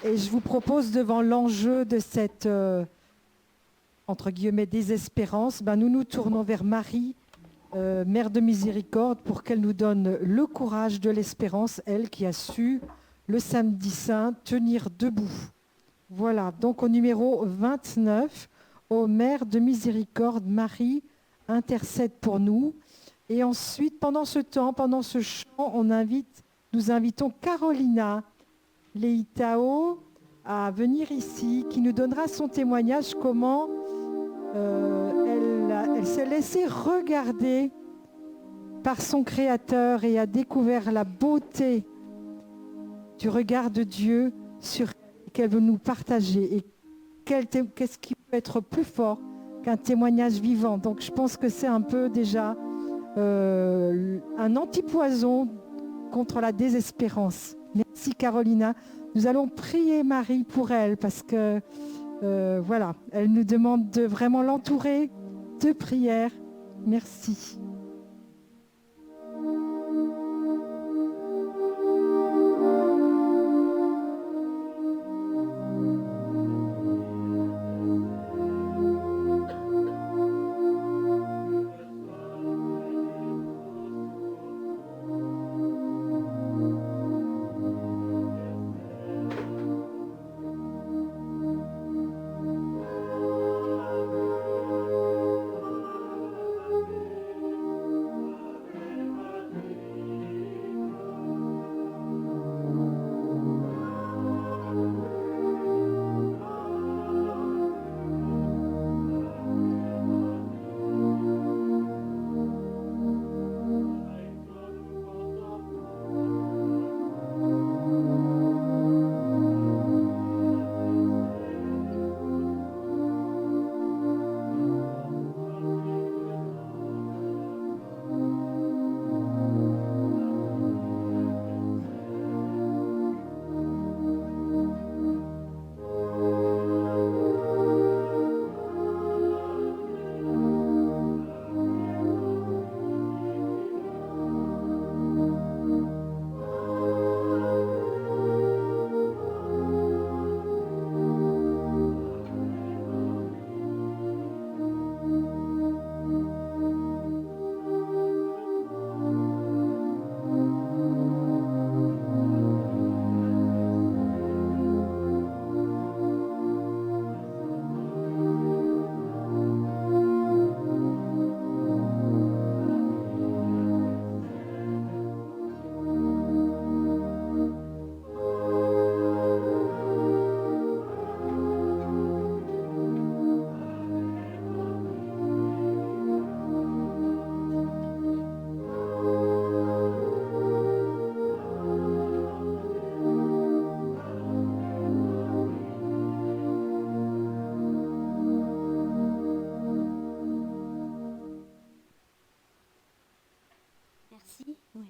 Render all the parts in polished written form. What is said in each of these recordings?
Et je vous propose, devant l'enjeu de cette, entre guillemets, désespérance, nous nous tournons vers Marie, Mère de Miséricorde, pour qu'elle nous donne le courage de l'espérance, elle qui a su, le samedi saint, tenir debout. Voilà, donc au numéro 29, ô Mère de Miséricorde, Marie, intercède pour nous. Et ensuite, pendant ce temps, pendant ce chant, nous invitons Carolina Leitao à venir ici, qui nous donnera son témoignage, comment elle s'est laissée regarder par son Créateur et a découvert la beauté du regard de Dieu sur qu'elle veut nous partager. Et qu'est-ce qui peut être plus fort qu'un témoignage vivant? Donc je pense que c'est un peu déjà un antipoison contre la désespérance. Merci Carolina. Nous allons prier Marie pour elle parce que voilà, elle nous demande de vraiment l'entourer de prières. Merci.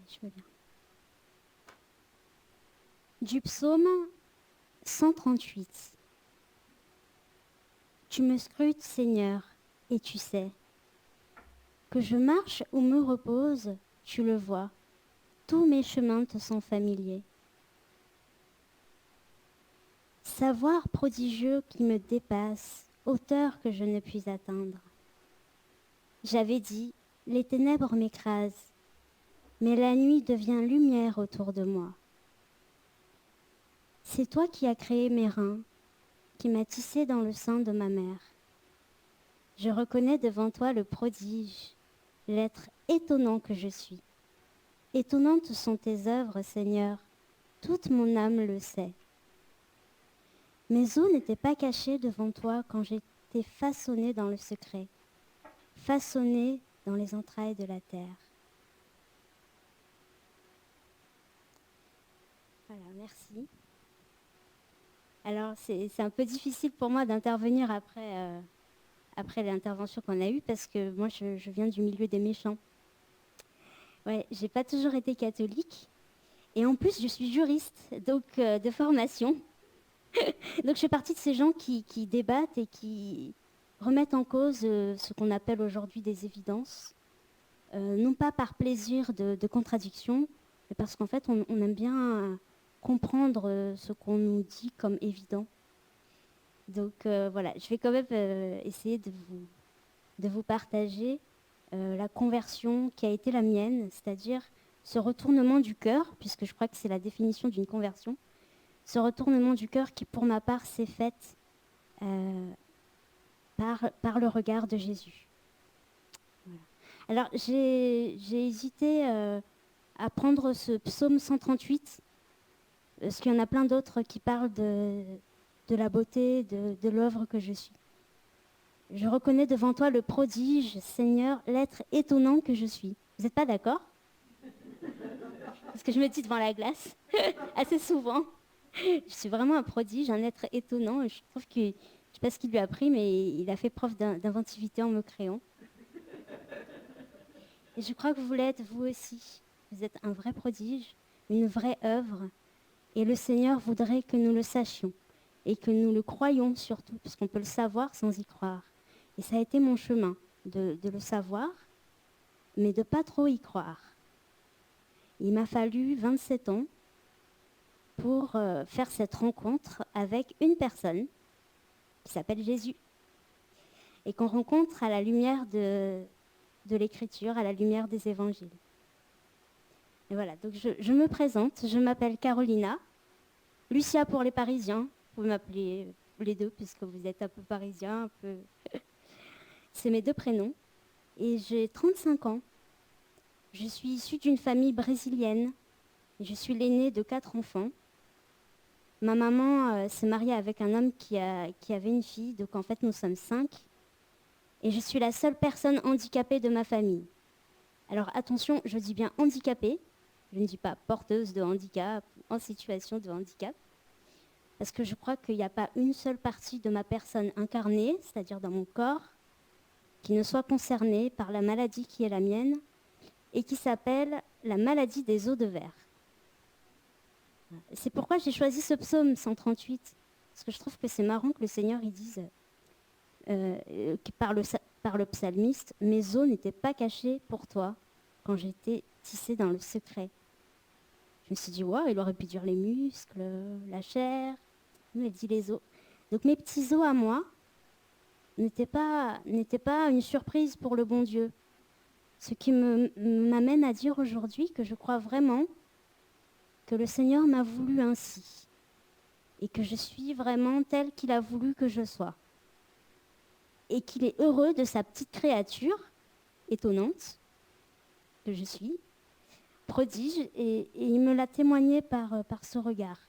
Je veux bien. Du psaume 138. Tu me scrutes, Seigneur, et tu sais. Que je marche ou me repose, tu le vois. Tous mes chemins te sont familiers. Savoir prodigieux qui me dépasse, hauteur que je ne puis atteindre. J'avais dit, les ténèbres m'écrasent, mais la nuit devient lumière autour de moi. C'est toi qui as créé mes reins, qui m'as tissé dans le sein de ma mère. Je reconnais devant toi le prodige, l'être étonnant que je suis. Étonnantes sont tes œuvres, Seigneur, toute mon âme le sait. Mes os n'étaient pas cachés devant toi quand j'étais façonnée dans le secret, façonnée dans les entrailles de la terre. Voilà, merci. Alors, c'est un peu difficile pour moi d'intervenir après l'intervention qu'on a eue parce que moi, je viens du milieu des méchants. Ouais, j'ai pas toujours été catholique et en plus, je suis juriste, donc de formation. Donc, je fais partie de ces gens qui débattent et qui remettent en cause ce qu'on appelle aujourd'hui des évidences, non pas par plaisir de contradiction, mais parce qu'en fait, on aime bien comprendre ce qu'on nous dit comme évident. Donc voilà, je vais quand même essayer de vous partager la conversion qui a été la mienne, c'est-à-dire ce retournement du cœur, puisque je crois que c'est la définition d'une conversion, ce retournement du cœur qui, pour ma part, s'est fait par le regard de Jésus. Voilà. Alors, j'ai hésité à prendre ce psaume 138, parce qu'il y en a plein d'autres qui parlent de la beauté, de l'œuvre que je suis. Je reconnais devant toi le prodige, Seigneur, l'être étonnant que je suis. Vous n'êtes pas d'accord? Parce que je me dis devant la glace, assez souvent. Je suis vraiment un prodige, un être étonnant. Je trouve que, je ne sais pas ce qu'il lui a pris, mais il a fait preuve d'inventivité en me créant. Et je crois que vous l'êtes, vous aussi. Vous êtes un vrai prodige, une vraie œuvre. Et le Seigneur voudrait que nous le sachions et que nous le croyions surtout, parce qu'on peut le savoir sans y croire. Et ça a été mon chemin, de le savoir, mais de pas trop y croire. Il m'a fallu 27 ans pour faire cette rencontre avec une personne qui s'appelle Jésus et qu'on rencontre à la lumière de l'Écriture, à la lumière des Évangiles. Et voilà, donc je me présente, je m'appelle Carolina, Lucia pour les Parisiens, vous pouvez m'appeler les deux puisque vous êtes un peu parisien, un peu... C'est mes deux prénoms. Et j'ai 35 ans. Je suis issue d'une famille brésilienne. Je suis l'aînée de 4 enfants. Ma maman s'est mariée avec un homme qui avait une fille, donc en fait nous sommes 5. Et je suis la seule personne handicapée de ma famille. Alors attention, je dis bien handicapée. Je ne dis pas porteuse de handicap, en situation de handicap. Parce que je crois qu'il n'y a pas une seule partie de ma personne incarnée, c'est-à-dire dans mon corps, qui ne soit concernée par la maladie qui est la mienne et qui s'appelle la maladie des os de verre. C'est pourquoi j'ai choisi ce psaume 138, parce que je trouve que c'est marrant que le Seigneur il dise, par le psalmiste, « Mes os n'étaient pas cachés pour toi quand j'étais tissée dans le secret. » Je me suis dit, wow, il aurait pu dire les muscles, la chair. Nous, elle dit les os. Donc mes petits os à moi n'étaient pas une surprise pour le bon Dieu. Ce qui m'amène à dire aujourd'hui que je crois vraiment que le Seigneur m'a voulu ainsi et que je suis vraiment telle qu'il a voulu que je sois. Et qu'il est heureux de sa petite créature étonnante que je suis, prodige, et il me l'a témoigné par ce regard.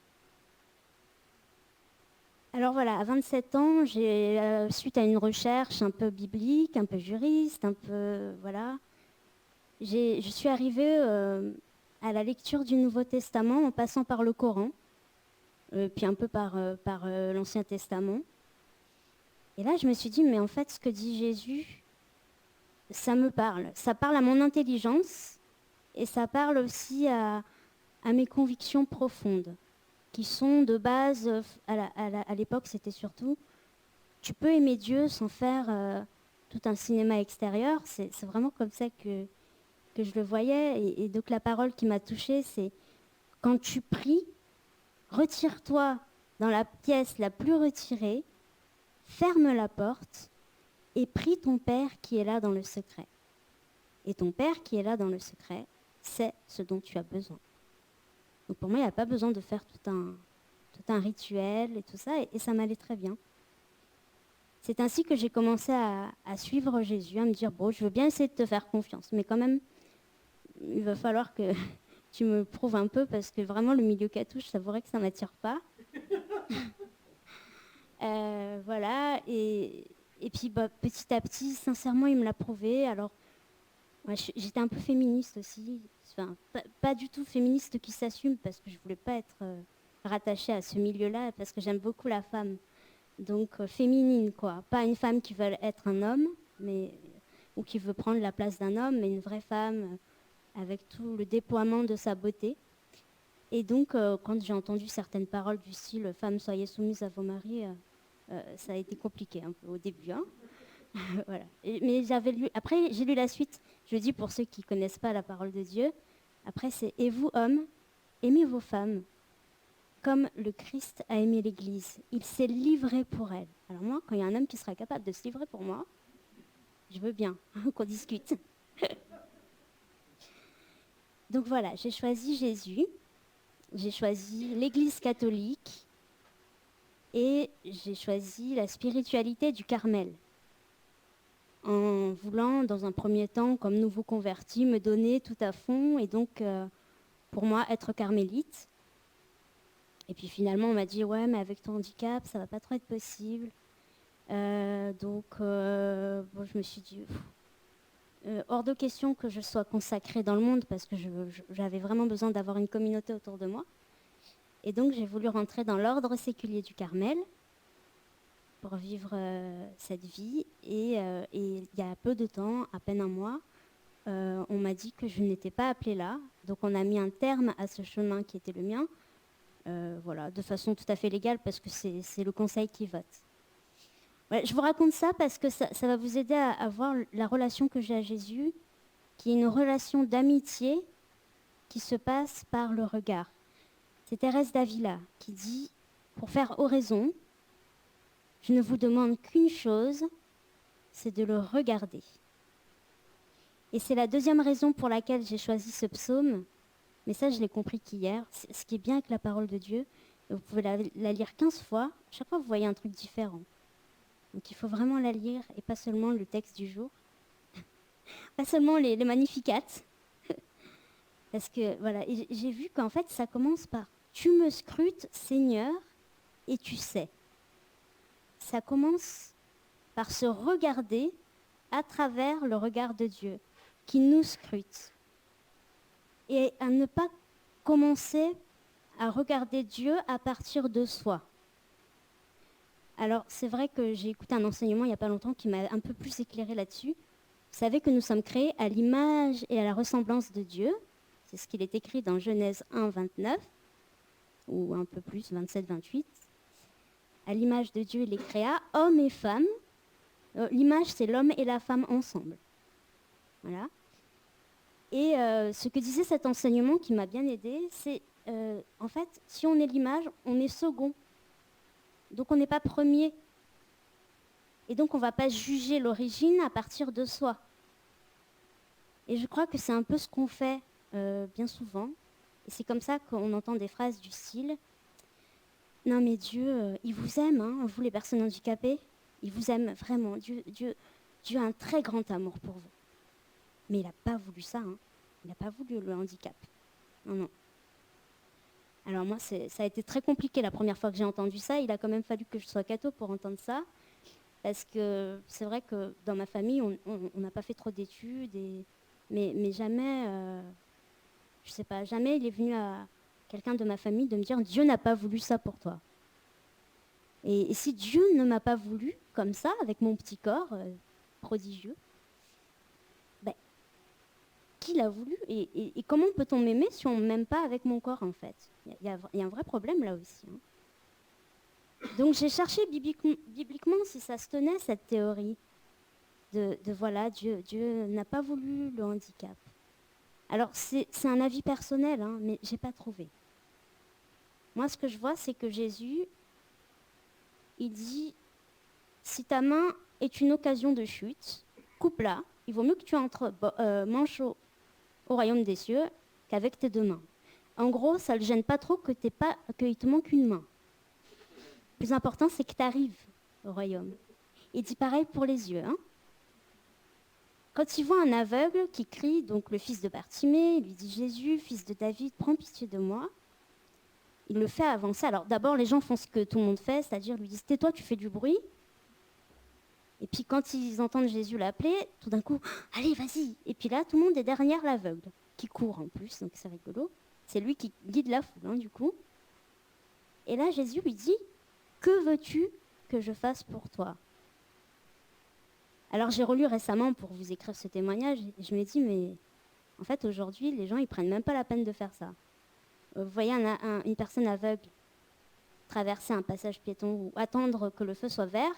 Alors voilà, à 27 ans, suite à une recherche un peu biblique, un peu juriste, un peu, voilà, je suis arrivée à la lecture du Nouveau Testament en passant par le Coran, puis un peu par l'Ancien Testament. Et là, je me suis dit, mais en fait, ce que dit Jésus, ça me parle. Ça parle à mon intelligence et ça parle aussi à mes convictions profondes, qui sont de base, à l'époque, c'était surtout, tu peux aimer Dieu sans faire tout un cinéma extérieur. C'est vraiment comme ça que je le voyais. Et donc la parole qui m'a touchée, c'est quand tu pries, retire-toi dans la pièce la plus retirée, ferme la porte et prie ton Père qui est là dans le secret. Et ton Père qui est là dans le secret, c'est ce dont tu as besoin. Donc pour moi, il n'y a pas besoin de faire tout un rituel et tout ça, et ça m'allait très bien. C'est ainsi que j'ai commencé à suivre Jésus, à me dire, bon, je veux bien essayer de te faire confiance, mais quand même, il va falloir que tu me prouves un peu, parce que vraiment, le milieu catouche, ça vrai que ça ne m'attire pas. Voilà, et puis petit à petit, sincèrement, il me l'a prouvé. Alors, ouais, j'étais un peu féministe aussi, enfin, pas du tout féministe qui s'assume, parce que je voulais pas être rattachée à ce milieu-là, parce que j'aime beaucoup la femme. Donc féminine, quoi. Pas une femme qui veut être un homme, ou qui veut prendre la place d'un homme, mais une vraie femme avec tout le déploiement de sa beauté. Et donc, quand j'ai entendu certaines paroles du style « Femmes, soyez soumises à vos maris », ça a été compliqué un peu au début. Hein. Voilà. Mais après, j'ai lu la suite. Je dis pour ceux qui ne connaissent pas la parole de Dieu. Après, c'est « Et vous, hommes, aimez vos femmes, comme le Christ a aimé l'Église. Il s'est livré pour elle. Alors moi, quand il y a un homme qui sera capable de se livrer pour moi, je veux bien qu'on discute. Donc voilà, j'ai choisi Jésus, j'ai choisi l'Église catholique et j'ai choisi la spiritualité du Carmel. En voulant, dans un premier temps, comme nouveau converti, me donner tout à fond et donc, pour moi, être carmélite. Et puis finalement, on m'a dit, ouais, mais avec ton handicap, ça va pas trop être possible. Donc, bon, je me suis dit, hors de question que je sois consacrée dans le monde parce que j'avais vraiment besoin d'avoir une communauté autour de moi. Et donc, j'ai voulu rentrer dans l'ordre séculier du Carmel pour vivre cette vie. Et il y a peu de temps, à peine un mois, on m'a dit que je n'étais pas appelée là. Donc, on a mis un terme à ce chemin qui était le mien, voilà, de façon tout à fait légale parce que c'est le conseil qui vote. Ouais, je vous raconte ça parce que ça va vous aider à voir la relation que j'ai à Jésus, qui est une relation d'amitié qui se passe par le regard. C'est Thérèse d'Avila qui dit, pour faire oraison, je ne vous demande qu'une chose, c'est de le regarder. Et c'est la deuxième raison pour laquelle j'ai choisi ce psaume, mais ça je l'ai compris qu'hier. Ce qui est bien avec la parole de Dieu, vous pouvez la lire 15 fois, chaque fois vous voyez un truc différent. Donc il faut vraiment la lire et pas seulement le texte du jour, pas seulement les Magnificat. Parce que voilà, j'ai vu qu'en fait ça commence par « Tu me scrutes, Seigneur, et tu sais ». Ça commence par se regarder à travers le regard de Dieu, qui nous scrute. Et à ne pas commencer à regarder Dieu à partir de soi. Alors, c'est vrai que j'ai écouté un enseignement il n'y a pas longtemps qui m'a un peu plus éclairé là-dessus. Vous savez que nous sommes créés à l'image et à la ressemblance de Dieu. C'est ce qu'il est écrit dans Genèse 1, 29, ou un peu plus, 27, 28. À l'image de Dieu, il les créa, hommes et femmes. L'image, c'est l'homme et la femme ensemble. Voilà. Et ce que disait cet enseignement qui m'a bien aidé, c'est en fait, si on est l'image, on est second. Donc on n'est pas premier. Et donc on ne va pas juger l'origine à partir de soi. Et je crois que c'est un peu ce qu'on fait bien souvent. Et c'est comme ça qu'on entend des phrases du style « Non mais Dieu, il vous aime, hein, vous les personnes handicapées. Il vous aime vraiment. Dieu a un très grand amour pour vous. Mais il n'a pas voulu ça. Hein. Il n'a pas voulu le handicap. Non, non. » Alors moi, ça a été très compliqué la première fois que j'ai entendu ça. Il a quand même fallu que je sois catho pour entendre ça. Parce que c'est vrai que dans ma famille, on n'a pas fait trop d'études. Mais jamais, je sais pas, jamais il est venu à quelqu'un de ma famille de me dire « Dieu n'a pas voulu ça pour toi ». Et si Dieu ne m'a pas voulu comme ça, avec mon petit corps prodigieux, ben, qui l'a voulu et comment peut-on m'aimer si on ne m'aime pas avec mon corps, en fait? Il y a un vrai problème là aussi. Hein. Donc j'ai cherché bibliquement si ça se tenait, cette théorie de voilà, Dieu n'a pas voulu le handicap. Alors c'est un avis personnel, hein, mais je n'ai pas trouvé. Moi, ce que je vois, c'est que Jésus, il dit, si ta main est une occasion de chute, coupe-la. Il vaut mieux que tu entres manche au royaume des cieux qu'avec tes deux mains. En gros, ça ne le gêne pas trop qu'il te manque une main. Le plus important, c'est que tu arrives au royaume. Il dit pareil pour les yeux. Hein. Quand il voit un aveugle qui crie, donc le fils de Bartimée, il lui dit « Jésus, fils de David, prends pitié de moi ». Il le fait avancer. Alors d'abord, les gens font ce que tout le monde fait, c'est-à-dire lui disent « Tais-toi, tu fais du bruit ». Et puis quand ils entendent Jésus l'appeler, tout d'un coup « Allez, vas-y ». Et puis là, tout le monde est derrière l'aveugle, qui court en plus, donc c'est rigolo. C'est lui qui guide la foule, hein, du coup. Et là, Jésus lui dit « Que veux-tu que je fasse pour toi ?» Alors j'ai relu récemment pour vous écrire ce témoignage, et je me dis « Mais en fait, aujourd'hui, les gens, ils prennent même pas la peine de faire ça. » Vous voyez une personne aveugle traverser un passage piéton ou attendre que le feu soit vert,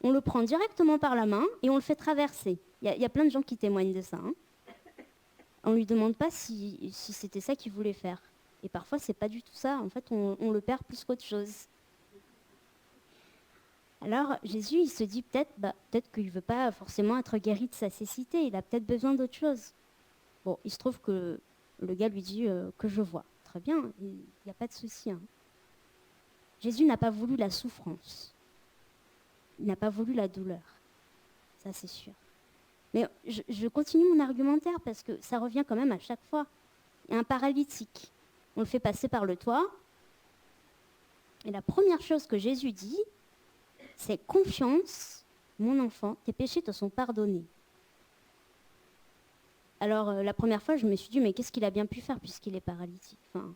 on le prend directement par la main et on le fait traverser. Il y a plein de gens qui témoignent de ça. Hein. On ne lui demande pas si c'était ça qu'il voulait faire. Et parfois, c'est pas du tout ça. En fait, on le perd plus qu'autre chose. Alors, Jésus, il se dit peut-être qu'il ne veut pas forcément être guéri de sa cécité. Il a peut-être besoin d'autre chose. Bon, il se trouve que le gars lui dit que je vois. Très bien, il n'y a pas de souci. Hein. Jésus n'a pas voulu la souffrance. Il n'a pas voulu la douleur. Ça, c'est sûr. Mais je continue mon argumentaire parce que ça revient quand même à chaque fois. Il y a un paralytique. On le fait passer par le toit. Et la première chose que Jésus dit, c'est confiance, mon enfant, tes péchés te sont pardonnés. Alors, la première fois, je me suis dit, mais qu'est-ce qu'il a bien pu faire puisqu'il est paralytique? Enfin,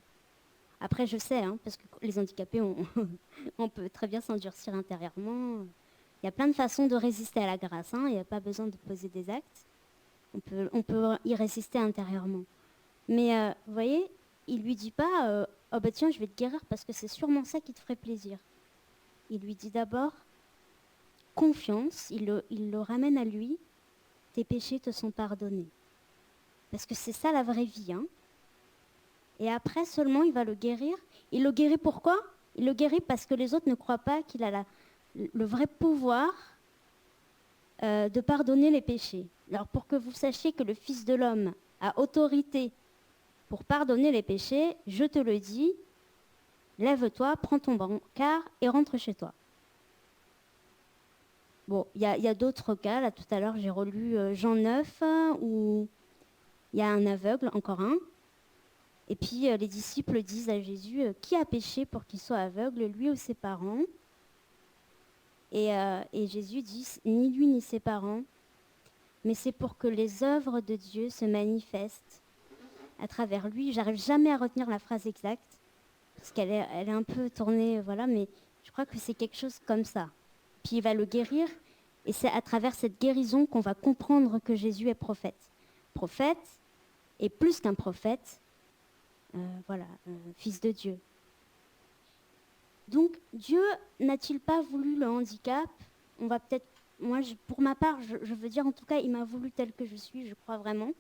après, je sais, hein, parce que les handicapés, on peut très bien s'endurcir intérieurement. Il y a plein de façons de résister à la grâce. Hein, il n'y a pas besoin de poser des actes. On peut y résister intérieurement. Mais, vous voyez, il ne lui dit pas, oh bah tiens, je vais te guérir parce que c'est sûrement ça qui te ferait plaisir. Il lui dit d'abord, confiance, il le ramène à lui, tes péchés te sont pardonnés. Parce que c'est ça la vraie vie. Hein. Et après seulement, il va le guérir. Il le guérit pourquoi? Il le guérit parce que les autres ne croient pas qu'il a le vrai pouvoir de pardonner les péchés. Alors pour que vous sachiez que le Fils de l'homme a autorité pour pardonner les péchés, je te le dis, lève-toi, prends ton brancard et rentre chez toi. Bon, il y a d'autres cas. Là, tout à l'heure, j'ai relu Jean 9, où il y a un aveugle, encore un. Et puis, les disciples disent à Jésus, qui a péché pour qu'il soit aveugle, lui ou ses parents? Et Jésus dit, ni lui ni ses parents, mais c'est pour que les œuvres de Dieu se manifestent à travers lui. J'arrive jamais à retenir la phrase exacte, parce qu'elle est un peu tournée, voilà, mais je crois que c'est quelque chose comme ça. Puis il va le guérir, et c'est à travers cette guérison qu'on va comprendre que Jésus est prophète. Prophète, et plus qu'un prophète, fils de Dieu. Donc, Dieu n'a-t-il pas voulu le handicap? On va peut-être, pour ma part, je veux dire, en tout cas, il m'a voulu tel que je suis, je crois vraiment,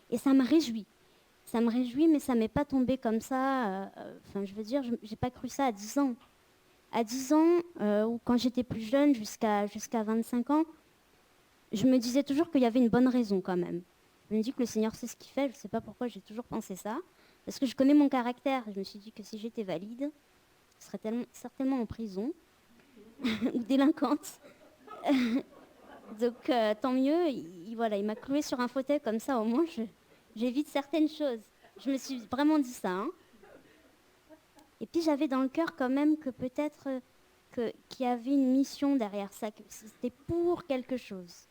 et ça me réjouit. Ça me réjouit, mais ça ne m'est pas tombé comme ça. Je veux dire, je n'ai pas cru ça à 10 ans. À 10 ans, ou quand j'étais plus jeune, jusqu'à 25 ans, je me disais toujours qu'il y avait une bonne raison quand même. Je me dis que le Seigneur sait ce qu'il fait, je ne sais pas pourquoi j'ai toujours pensé ça. Parce que je connais mon caractère. Je me suis dit que si j'étais valide, je serais certainement en prison ou délinquante. Donc tant mieux, il m'a cloué sur un fauteuil comme ça, au moins j'évite certaines choses. Je me suis vraiment dit ça. Hein. Et puis j'avais dans le cœur quand même que peut-être qu'il y avait une mission derrière ça, que c'était pour quelque chose.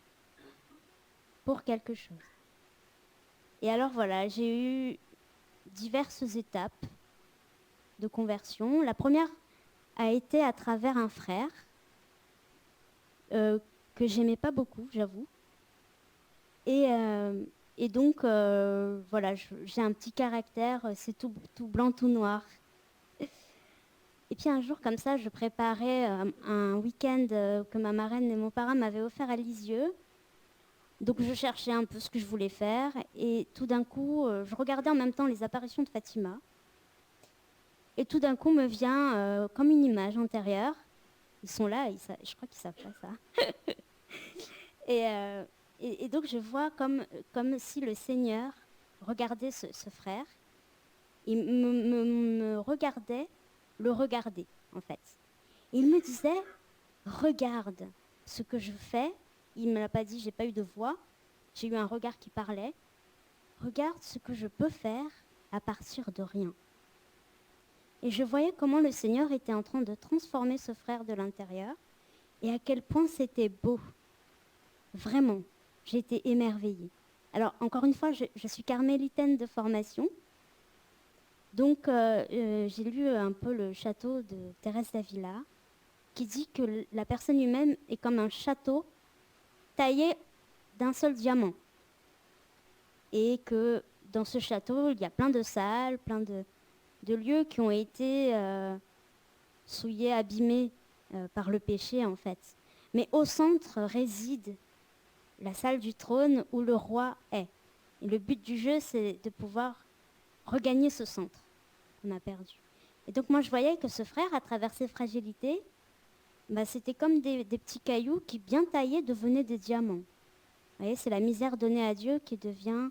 Pour quelque chose. Et alors voilà, j'ai eu diverses étapes de conversion. La première a été à travers un frère que j'aimais pas beaucoup, j'avoue. Et donc, j'ai un petit caractère, c'est tout blanc, tout noir. Et puis un jour, comme ça, je préparais un week-end que ma marraine et mon parrain m'avaient offert à Lisieux. Donc je cherchais un peu ce que je voulais faire. Et tout d'un coup, je regardais en même temps les apparitions de Fatima. Et tout d'un coup me vient comme une image antérieure. Ils sont là, je crois qu'ils savent pas ça. Et donc je vois comme si le Seigneur regardait ce frère. Il me regardait, le regarder en fait. Il me disait, regarde ce que je fais. Il ne me l'a pas dit, j'ai pas eu de voix. J'ai eu un regard qui parlait. Regarde ce que je peux faire à partir de rien. Et je voyais comment le Seigneur était en train de transformer ce frère de l'intérieur et à quel point c'était beau. Vraiment, j'ai été émerveillée. Alors, encore une fois, je suis carmélitaine de formation. Donc, j'ai lu un peu le château de Thérèse d'Avila qui dit que la personne humaine est comme un château taillé d'un seul diamant. Et que dans ce château, il y a plein de salles, plein de lieux qui ont été souillés, abîmés par le péché en fait. Mais au centre réside la salle du trône où le roi est. Et le but du jeu, c'est de pouvoir regagner ce centre. qu'on a perdu. Et donc moi je voyais que ce frère, à travers ses fragilités, c'était comme des petits cailloux qui, bien taillés, devenaient des diamants. Vous voyez, c'est la misère donnée à Dieu qui devient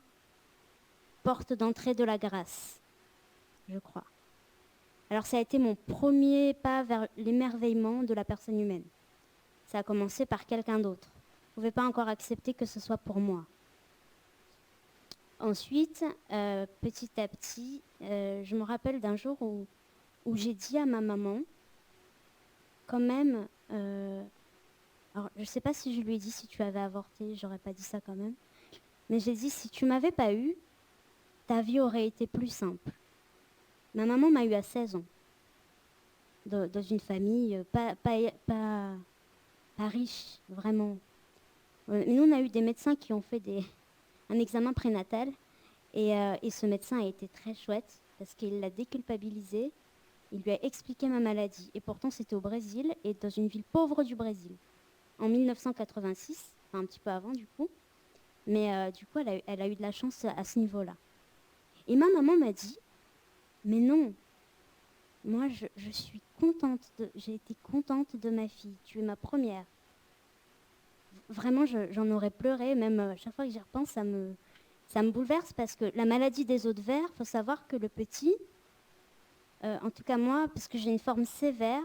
porte d'entrée de la grâce, je crois. Alors ça a été mon premier pas vers l'émerveillement de la personne humaine. Ça a commencé par quelqu'un d'autre. Je ne pouvais pas encore accepter que ce soit pour moi. Ensuite, petit à petit, je me rappelle d'un jour où j'ai dit à ma maman, quand même, alors je ne sais pas si je lui ai dit si tu avais avorté, j'aurais pas dit ça quand même, mais j'ai dit si tu m'avais pas eu, ta vie aurait été plus simple. Ma maman m'a eu à 16 ans, dans une famille pas riche, vraiment. Nous, on a eu des médecins qui ont fait un examen prénatal et ce médecin a été très chouette parce qu'il l'a déculpabilisé, il lui a expliqué ma maladie. Et pourtant, c'était au Brésil et dans une ville pauvre du Brésil, en 1986, enfin un petit peu avant du coup. Mais du coup, elle a eu de la chance à ce niveau-là. Et ma maman m'a dit, mais non, moi je suis contente, j'ai été contente de ma fille, tu es ma première. Vraiment, j'en aurais pleuré, même chaque fois que j'y repense, ça me bouleverse parce que la maladie des os de verre, il faut savoir que le petit, en tout cas moi, parce que j'ai une forme sévère,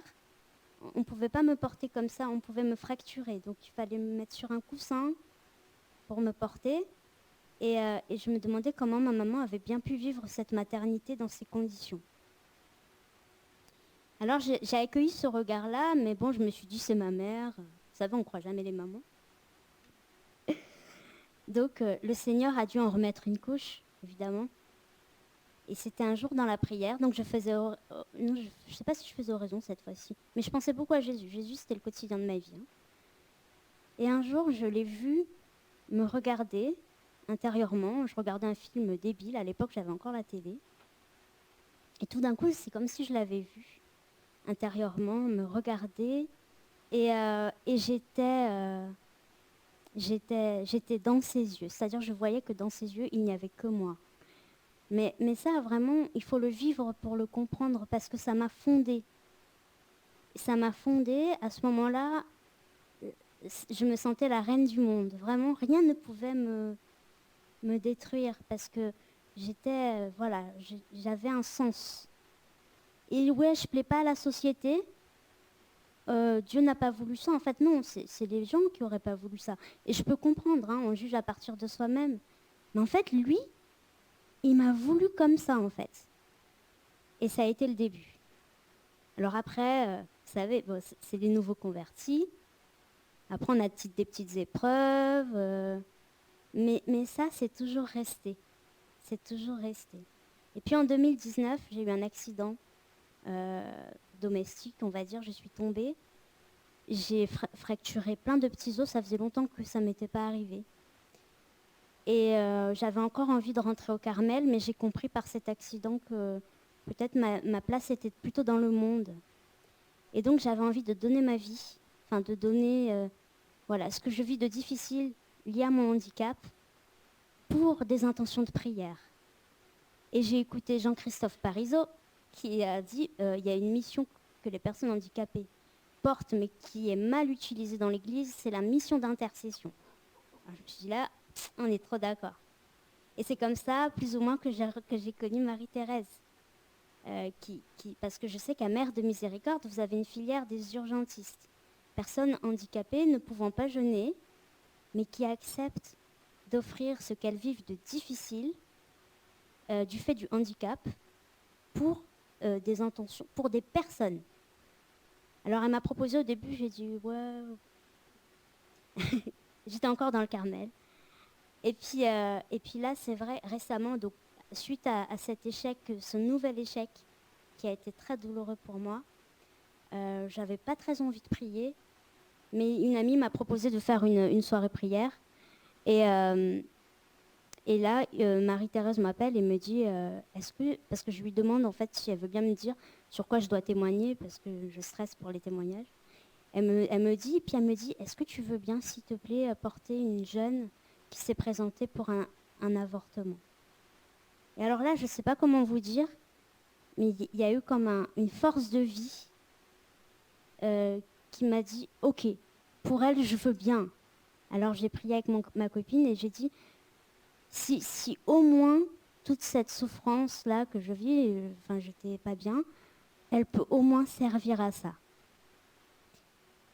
on ne pouvait pas me porter comme ça, on pouvait me fracturer. Donc il fallait me mettre sur un coussin pour me porter. Et je me demandais comment ma maman avait bien pu vivre cette maternité dans ces conditions. Alors j'ai accueilli ce regard-là, mais bon, je me suis dit, c'est ma mère. Vous savez, on ne croit jamais les mamans. Donc le Seigneur a dû en remettre une couche, évidemment. Et c'était un jour dans la prière, donc je faisais... non, je ne sais pas si je faisais oraison cette fois-ci, mais je pensais beaucoup à Jésus. Jésus, c'était le quotidien de ma vie. Et un jour, je l'ai vu me regarder intérieurement. Je regardais un film débile, à l'époque j'avais encore la télé. Et tout d'un coup, c'est comme si je l'avais vu intérieurement me regarder. Et j'étais dans ses yeux. C'est-à-dire je voyais que dans ses yeux, il n'y avait que moi. Mais ça, vraiment, il faut le vivre pour le comprendre parce que ça m'a fondée. Ça m'a fondée. À ce moment-là, je me sentais la reine du monde. Vraiment, rien ne pouvait me détruire parce que j'étais, j'avais un sens. Et ouais, je plais pas à la société. Dieu n'a pas voulu ça. En fait, non, c'est les gens qui n'auraient pas voulu ça. Et je peux comprendre, on juge à partir de soi-même. Mais en fait, lui, il m'a voulu comme ça, en fait. Et ça a été le début. Alors après, vous savez, c'est les nouveaux convertis. Après, on a des petites épreuves. Mais ça, c'est toujours resté. C'est toujours resté. Et puis en 2019, j'ai eu un accident domestique, on va dire. Je suis tombée. J'ai fracturé plein de petits os. Ça faisait longtemps que ça ne m'était pas arrivé. Et j'avais encore envie de rentrer au Carmel, mais j'ai compris par cet accident que peut-être ma place était plutôt dans le monde. Et donc j'avais envie de donner ma vie, enfin de donner ce que je vis de difficile lié à mon handicap pour des intentions de prière. Et j'ai écouté Jean-Christophe Parisot qui a dit il y a une mission que les personnes handicapées portent mais qui est mal utilisée dans l'Église, c'est la mission d'intercession. Alors, je me suis dit là, on est trop d'accord. Et c'est comme ça, plus ou moins, que j'ai connu Marie-Thérèse. Parce que je sais qu'à Mère de Miséricorde, vous avez une filière des urgentistes. Personnes handicapées ne pouvant pas jeûner, mais qui acceptent d'offrir ce qu'elles vivent de difficile du fait du handicap pour des intentions, pour des personnes. Alors elle m'a proposé au début, j'ai dit ouais. J'étais encore dans le Carmel. Et puis là, c'est vrai, récemment, donc, suite à cet échec, ce nouvel échec qui a été très douloureux pour moi, j'avais pas très envie de prier, mais une amie m'a proposé de faire une soirée prière. Et là, Marie-Thérèse m'appelle et me dit, parce que je lui demande en fait si elle veut bien me dire sur quoi je dois témoigner, parce que je stresse pour les témoignages. Elle me dit, est-ce que tu veux bien, s'il te plaît, porter une jeune qui s'est présentée pour un avortement. Et alors là, je ne sais pas comment vous dire, mais il y a eu comme une force de vie qui m'a dit, ok, pour elle, je veux bien. Alors j'ai prié avec ma copine et j'ai dit, si au moins toute cette souffrance-là que je vis, enfin j'étais pas bien, elle peut au moins servir à ça.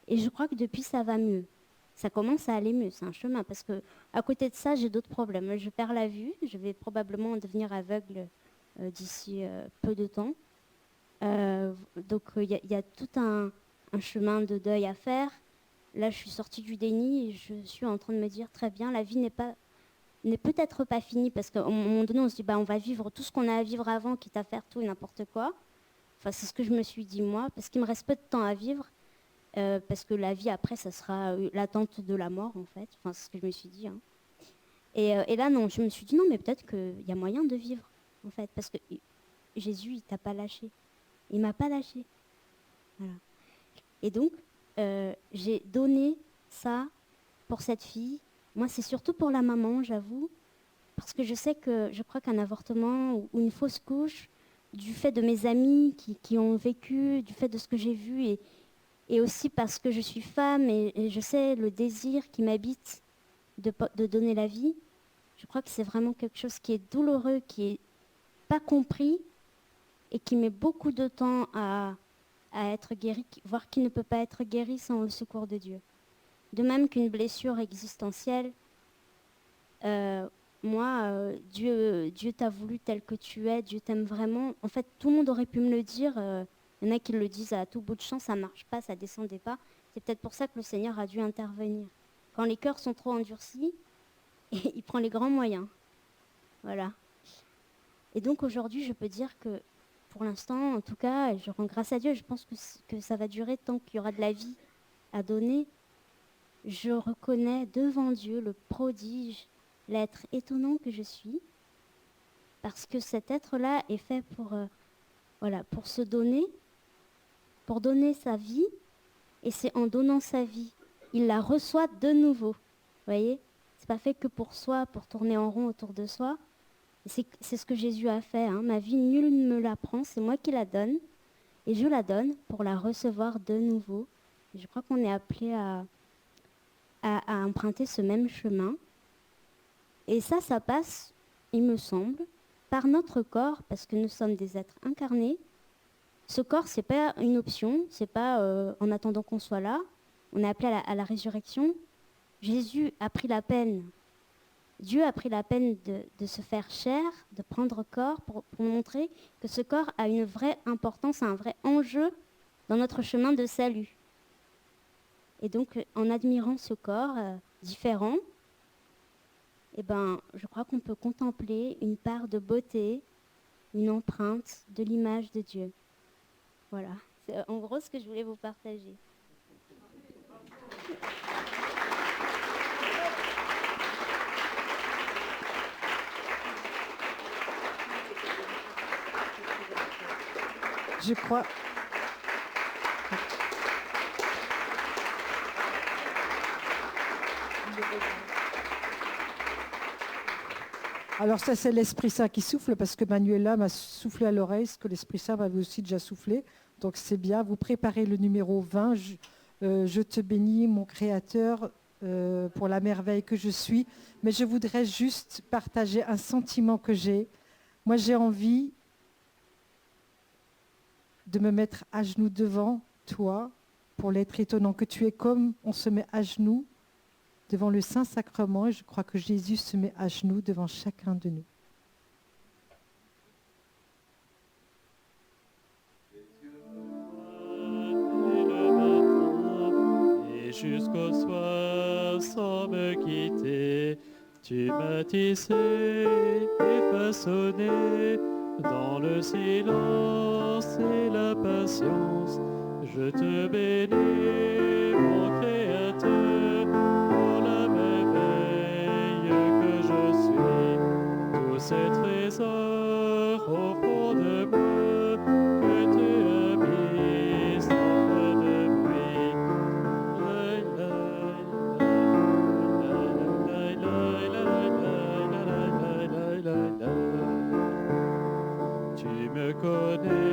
Et je crois que depuis, ça va mieux. Ça commence à aller mieux, c'est un chemin. Parce que à côté de ça, j'ai d'autres problèmes. Je perds la vue, je vais probablement devenir aveugle d'ici peu de temps. Donc il y a tout un chemin de deuil à faire. Là, je suis sortie du déni et je suis en train de me dire, très bien, la vie n'est peut-être pas finie. Parce qu'à un moment donné, on se dit, bah, on va vivre tout ce qu'on a à vivre avant, quitte à faire tout et n'importe quoi. Enfin, c'est ce que je me suis dit, moi, parce qu'il me reste peu de temps à vivre. Parce que la vie après, ça sera l'attente de la mort en fait. Enfin, c'est ce que je me suis dit. Hein. Et là, non, je me suis dit non, mais peut-être qu'il y a moyen de vivre en fait, parce que Jésus, il t'a pas lâché. Il m'a pas lâché. Voilà. Et donc, j'ai donné ça pour cette fille. Moi, c'est surtout pour la maman, j'avoue, parce que je crois qu'un avortement ou une fausse couche, du fait de mes amis qui ont vécu, du fait de ce que j'ai vu et aussi parce que je suis femme et je sais le désir qui m'habite de donner la vie, je crois que c'est vraiment quelque chose qui est douloureux, qui n'est pas compris et qui met beaucoup de temps à être guéri, voire qui ne peut pas être guéri sans le secours de Dieu. De même qu'une blessure existentielle, Dieu t'a voulu tel que tu es, Dieu t'aime vraiment. En fait, tout le monde aurait pu me le dire. Il y en a qui le disent à tout bout de champ, ça ne marche pas, ça ne descendait pas. C'est peut-être pour ça que le Seigneur a dû intervenir. Quand les cœurs sont trop endurcis, il prend les grands moyens. Voilà. Et donc aujourd'hui, je peux dire que pour l'instant, en tout cas, je rends grâce à Dieu. Je pense que ça va durer tant qu'il y aura de la vie à donner. Je reconnais devant Dieu le prodige, l'être étonnant que je suis, parce que cet être-là est fait pour se donner, pour donner sa vie, et c'est en donnant sa vie, il la reçoit de nouveau. Vous voyez, c'est pas fait que pour soi, pour tourner en rond autour de soi. C'est ce que Jésus a fait. Hein. Ma vie, nul ne me la prend, c'est moi qui la donne, et je la donne pour la recevoir de nouveau. Et je crois qu'on est appelé à emprunter ce même chemin. Et ça passe, il me semble, par notre corps, parce que nous sommes des êtres incarnés. Ce corps, c'est pas une option, c'est pas en attendant qu'on soit là. On est appelé à la résurrection. Jésus a pris la peine, Dieu a pris la peine de se faire chair, de prendre corps pour montrer que ce corps a une vraie importance, un vrai enjeu dans notre chemin de salut. Et donc, en admirant ce corps différent, eh ben, je crois qu'on peut contempler une part de beauté, une empreinte de l'image de Dieu. Voilà, c'est en gros ce que je voulais vous partager. Je crois. Alors ça, c'est l'Esprit Saint qui souffle, parce que Manuela m'a soufflé à l'oreille ce que l'Esprit Saint m'avait aussi déjà soufflé. Donc c'est bien, vous préparez le numéro 20. Je te bénis, mon Créateur, pour la merveille que je suis. Mais je voudrais juste partager un sentiment que j'ai. Moi, j'ai envie de me mettre à genoux devant toi, pour l'être étonnant que tu es, comme on se met à genoux devant le Saint-Sacrement, et je crois que Jésus se met à genoux devant chacun de nous. Et jusqu'au soir, sans me quitter, tu m'as tissé et façonné dans le silence et la patience. Je te bénis, mon Créateur, pour la merveille que je suis. Tous ces trésors au fond de moi que tu as mis sans fin de bruit. Tu me connais.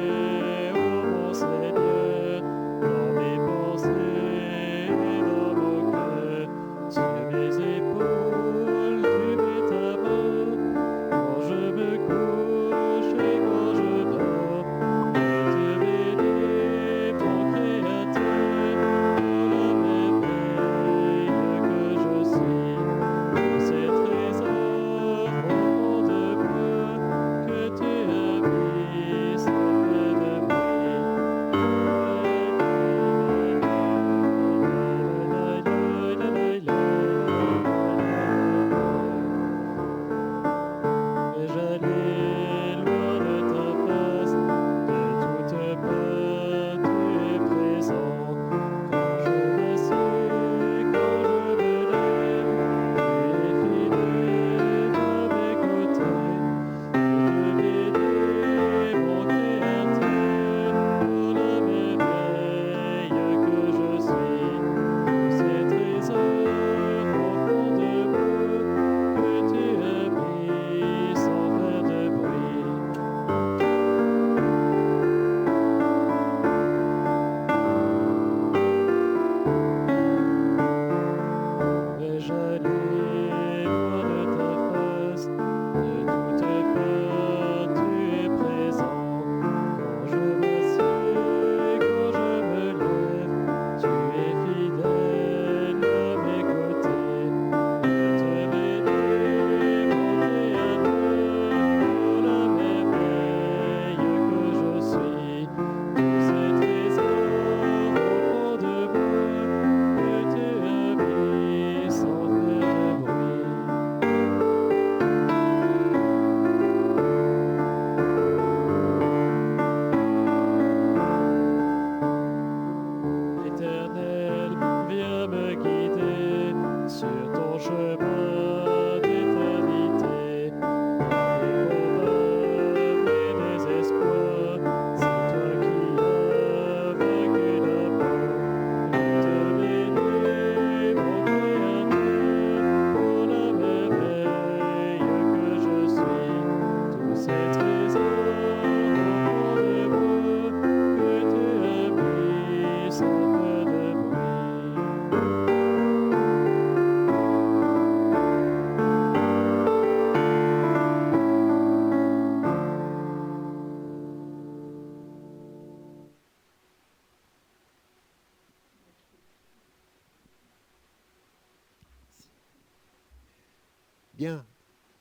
Bien,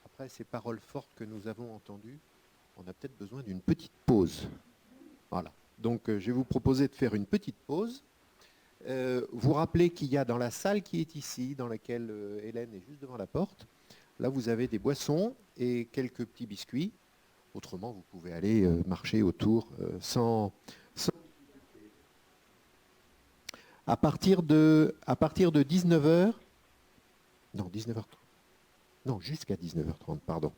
après ces paroles fortes que nous avons entendues, on a peut-être besoin d'une petite pause. Voilà. Donc je vais vous proposer de faire une petite pause. Vous rappelez qu'il y a dans la salle qui est ici, dans laquelle Hélène est juste devant la porte, là vous avez des boissons et quelques petits biscuits. Autrement, vous pouvez aller marcher autour sans... À partir de 19h, non, 19h30, non, jusqu'à 19h30, pardon.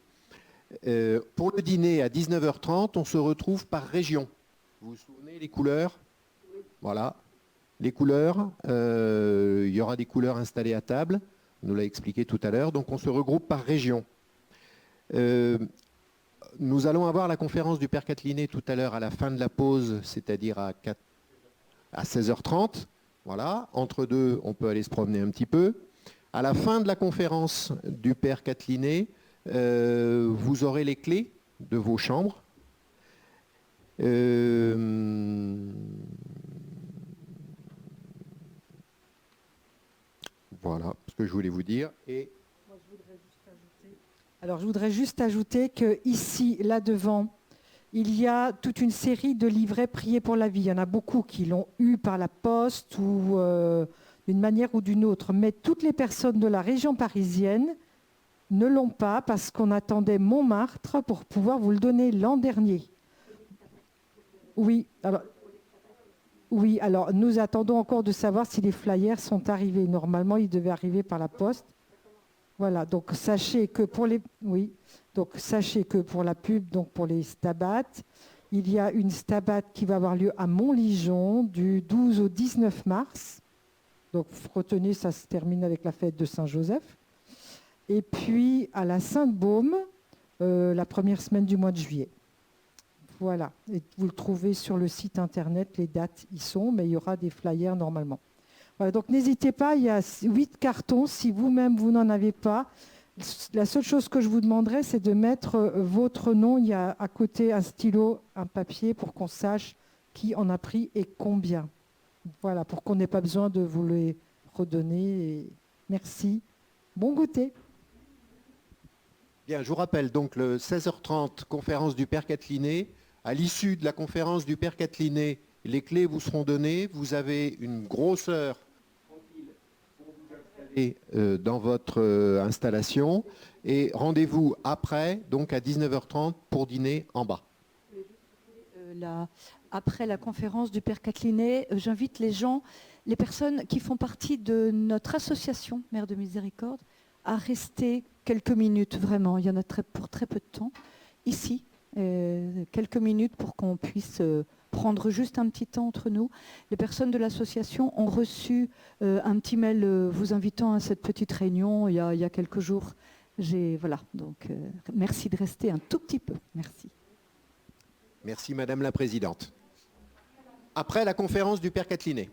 Pour le dîner à 19h30, on se retrouve par région. Vous vous souvenez les couleurs? Voilà, les couleurs. Il y aura des couleurs installées à table. On nous l'a expliqué tout à l'heure. Donc on se regroupe par région. Nous allons avoir la conférence du Père Quatelinet tout à l'heure à la fin de la pause, c'est-à-dire à 16h30. Voilà, entre deux, on peut aller se promener un petit peu. À la fin de la conférence du Père Quatelinet, vous aurez les clés de vos chambres. Voilà ce que je voulais vous dire. Et alors, je voudrais juste ajouter qu'ici, là devant, il y a toute une série de livrets priés pour la vie. Il y en a beaucoup qui l'ont eu par la poste ou d'une manière ou d'une autre. Mais toutes les personnes de la région parisienne ne l'ont pas parce qu'on attendait Montmartre pour pouvoir vous le donner l'an dernier. Oui, alors nous attendons encore de savoir si les flyers sont arrivés. Normalement, ils devaient arriver par la poste. Voilà, donc sachez que pour la pub, donc pour les Stabat, il y a une Stabat qui va avoir lieu à Montligeon du 12 au 19 mars. Donc retenez, ça se termine avec la fête de Saint-Joseph. Et puis à la Sainte-Baume, la première semaine du mois de juillet. Voilà, et vous le trouvez sur le site internet, les dates y sont, mais il y aura des flyers normalement. Voilà, donc n'hésitez pas, il y a 8 cartons. Si vous-même, vous n'en avez pas, la seule chose que je vous demanderai, c'est de mettre votre nom. Il y a à côté un stylo, un papier pour qu'on sache qui en a pris et combien. Voilà, pour qu'on n'ait pas besoin de vous les redonner. Et merci. Bon goûter. bien, je vous rappelle donc le 16h30, conférence du Père Quatelinet. À l'issue de la conférence du Père Quatelinet, les clés vous seront données. Vous avez une grosse heure dans votre installation. Et rendez-vous après, donc à 19h30, pour dîner en bas. Après la conférence du Père Quatelinet, j'invite les personnes qui font partie de notre association Mère de Miséricorde, à rester quelques minutes, vraiment. Il y en a pour très peu de temps, ici. Quelques minutes pour qu'on puisse prendre juste un petit temps entre nous. Les personnes de l'association ont reçu un petit mail vous invitant à cette petite réunion il y a quelques jours. Voilà, donc merci de rester un tout petit peu. Merci. Merci Madame la Présidente. Après la conférence du Père Quatelinet.